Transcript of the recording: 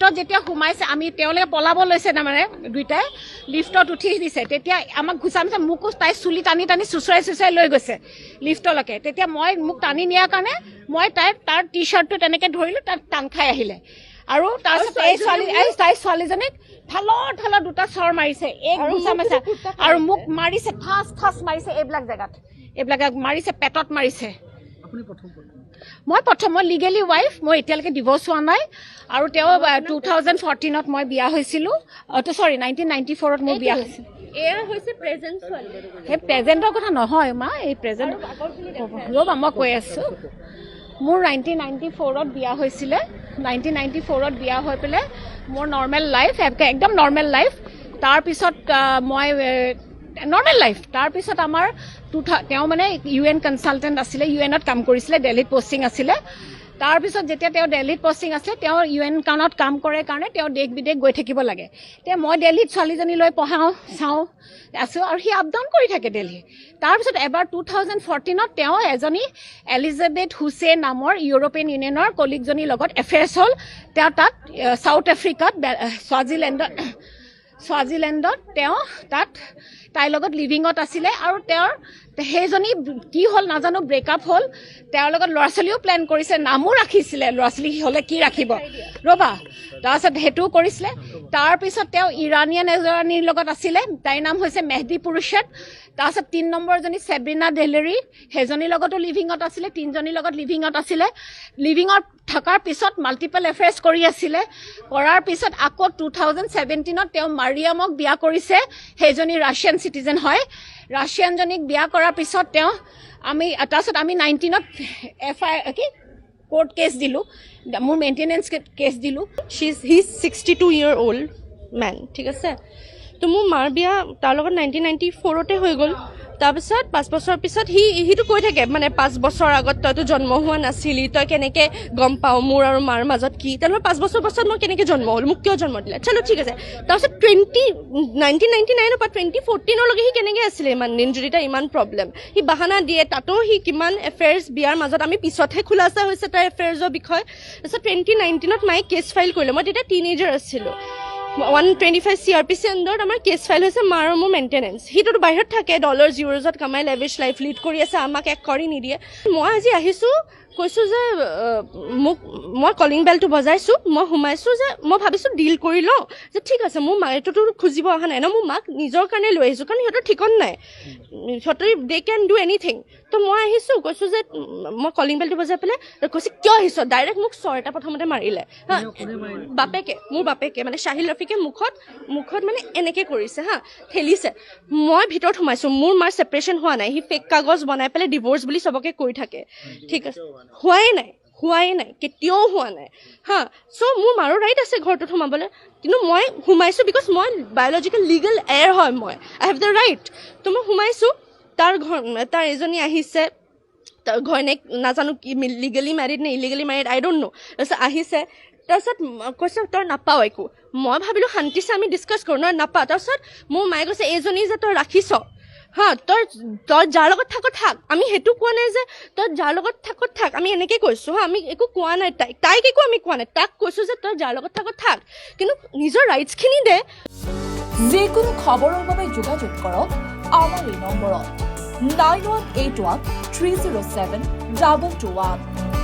যেতিয়া সোমাইছে আমি তেওঁলোকে পলাব লৈছে তাৰমানে দুইটাই লিফ্টত উঠি দিছে তেতিয়া আমাক ঘুচামিছে মোকো তাই চুলি টানি টানি চুচৰাই লৈ গৈছে লিফ্টলৈকে তেতিয়া মোক টানি নিয়াৰ কাৰণে মই তাৰ টি চাৰ্টটো তেনেকৈ ধৰিলোঁ তাত টান খাই আহিলে আৰু তাৰপিছত তাই ছোৱালীজনীক ঠালৰ দুটা চৰ মাৰিছে এক ঘুচা মাৰিছে আৰু মোক মাৰিছে ঠাচ মাৰিছে এইবিলাক জেগাত মাৰিছে পেটত মাৰিছে মই লিগেলি ৱাইফ মই এতিয়ালৈকে ডিভৰ্চ হোৱা নাই আৰু তেওঁ 2014ত মই বিয়া হৈছিলোঁ 1994ত মোৰ বিয়া হৈছিল এয়া হৈছে প্ৰেজেন্ট ছোৱালী সেই প্ৰেজেণ্টৰ কথা নহয় মা এই প্ৰেজেণ্ট ৰ'বা মই কৈ আছোঁ মোৰ 1994ত বিয়া হৈছিলে 1994ত বিয়া হৈ পেলাই মোৰ নৰ্মেল লাইফ একদম নৰ্মেল লাইফ তাৰপিছত মই নৰ্মেল লাইফ তাৰপিছত আমাৰ তেওঁ মানে UN কনচালটেণ্ট আছিলে UNত কাম কৰিছিলে দিল্লীত পষ্টিং আছিলে তাৰপিছত যেতিয়া তেওঁ দিল্লীত পষ্টিং আছিলে তেওঁ UN কামত কাম কৰে কাৰণে তেওঁ দেশ বিদেশ গৈ থাকিব লাগে এতিয়া মই দিল্লীত ছোৱালীজনী লৈ পঢ়াওঁ চাওঁ আছোঁ আৰু সি আপ ডাউন কৰি থাকে দিল্লী তাৰপিছত এবাৰ 2014ত তেওঁ এজনী এলিজাবেথ হুছেইন নামৰ ইউৰোপিয়ান ইউনিয়নৰ কলিগজনীৰ লগত এফেয়াৰ্ছ হ'ল তেওঁ তাত চাউথ আফ্ৰিকাত ছুৱাজিলেণ্ডত তেওঁ তাত তাইৰ লগত লিভিঙত আছিলে আৰু তেওঁৰ সেইজনী কি হ'ল নাজানো ব্ৰেকআপ হ'ল তেওঁৰ লগত ল'ৰা ছোৱালীও প্লেন কৰিছে নামো ৰাখিছিলে ল'ৰা ছোৱালী হ'লে কি ৰাখিব ৰ'বা তাৰপিছত সেইটোও কৰিছিলে তাৰপিছত তেওঁ ইৰাণীয়ান এজনীৰ লগত আছিলে তাইৰ নাম হৈছে মেহদি পুৰুষত তাৰপিছত 3 নম্বৰজনী চেব্ৰিনা ডেলেৰী সেইজনীৰ লগতো লিভিঙত আছিলে 3জনীৰ লগত লিভিঙত আছিলে লিভিঙত থকাৰ পিছত মাল্টিপল এফেয়াৰ্ছ কৰি আছিলে কৰাৰ পিছত আকৌ 2017ত তেওঁ মাৰিয়ামক বিয়া কৰিছে সেইজনী ৰাছিয়ান চিটিজেন হয় ৰাছিয়ানজনীক বিয়া কৰাৰ পিছত তেওঁ তাৰপিছত আমি 19ত কোৰ্ট কেছ দিলোঁ মোৰ মেইনটেনেঞ্চ কেছ দিলোঁ হি 62-year-old মেন ঠিক আছে তো মোৰ মাৰ বিয়া তাৰ লগত 1994তে হৈ গ'ল তাৰপিছত 5 বছৰৰ পিছত সিটো কৈ থাকে মানে 5 বছৰ আগত তইতো জন্ম হোৱা নাছিলি তই কেনেকৈ গম পাওঁ মোৰ আৰু মাৰ মাজত কি তেনেহ'লে 5 বছৰ পাছত মই কেনেকৈ জন্ম হ'লোঁ মোক কিয় জন্ম দিলে চলো ঠিক আছে তাৰপিছত 1999ৰ পৰা 2014লৈকে সি কেনেকৈ আছিলে ইমান দিন যদি তাৰ ইমান প্ৰব্লেম সি বাহানা দিয়ে তাতো সি কিমান এফেয়াৰ্ছ বিয়াৰ মাজত আমি পিছতহে খোলাচা হৈছে তাৰ এফেয়াৰ্ছৰ বিষয়ে তাৰপিছত 2019ত মায়ে কেছ ফাইল কৰিলে মই তেতিয়া টিনেজাৰ আছিলোঁ 125 CRPC আণ্ডাৰত আমাৰ কেছ ফাইল হৈছে মাৰ আৰু মোৰ মেইনটেনেঞ্চ সিটোতো বাহিৰত থাকে ডলাৰ্ছ ইউৰোজত কামাই লেভিছ লাইফ লিড কৰি আছে আমাক এক কৰি নিদিয়ে মই আজি আহিছোঁ কৈছোঁ যে মই কলিং বেলটো বজাইছোঁ মই সোমাইছোঁ যে মই ভাবিছোঁ ডিল কৰি লওঁ যে ঠিক আছে মোৰ মায়েটোতো খুজিব অহা নাই ন মোৰ মাক নিজৰ কাৰণে লৈ আহিছোঁ কাৰণ সিহঁতৰ ঠিকন নাই সিহঁতৰ দে কেন ডু এনিথিং তো মই আহিছোঁ কৈছোঁ যে মই কলিং বেলটো বজাই পেলাই কৈছোঁ কিয় আহিছ ডাইৰেক্ট মোক এটা প্ৰথমতে মাৰিলে হা মোৰ বাপেকে মানে শাহিল ৰফিকে মুখত মানে এনেকৈ কৰিছে হা ঠেলিছে মই ভিতৰত সোমাইছোঁ মোৰ মাৰ ছেপাৰেশ্যন হোৱা নাই সি ফেক কাগজ বনাই পেলাই ডিভৰ্চ বুলি চবকে কৈ থাকে ঠিক আছে হোৱাই নাই কেতিয়াও হোৱা নাই হা চ' মোৰ মাৰো ৰাইট আছে ঘৰটোত সোমাবলৈ কিন্তু মই সোমাইছোঁ বিকজ মই বায়'লজিকেল লিগেল এয়াৰ হয় মই আই হেভ দ্য ৰাইট তো মই সোমাইছোঁ তাৰ এজনী আহিছে তাৰ ঘৈণীয়েক নাজানো কি লিগেলি মেৰিড নে ইলিগেলি মেৰিড আই ডণ্ট ন' তাৰপিছত আহিছে তাৰপিছত কৈছে তই নাপাওঁ একো মই ভাবিলোঁ শান্তিছে আমি ডিছকাছ কৰোঁ নাপাওঁ তাৰপিছত মোৰ মায়ে কৈছে এইজনী যে তই ৰাখিছ হা তই যাৰ লগত থাক আমি সেইটো কোৱা নাই যে তই যাৰ লগত থাক আমি এনেকৈ কৈছোঁ হা আমি একো কোৱা নাই তাইক একো আমি কোৱা নাই তাক কৈছোঁ যে তই যাৰ লগত থাক কিন্তু নিজৰ ৰাইটছখিনি দে যিকোনো খবৰৰ বাবে যোগাযোগ কৰক আমাৰ এই নম্বৰত 9181 307 2221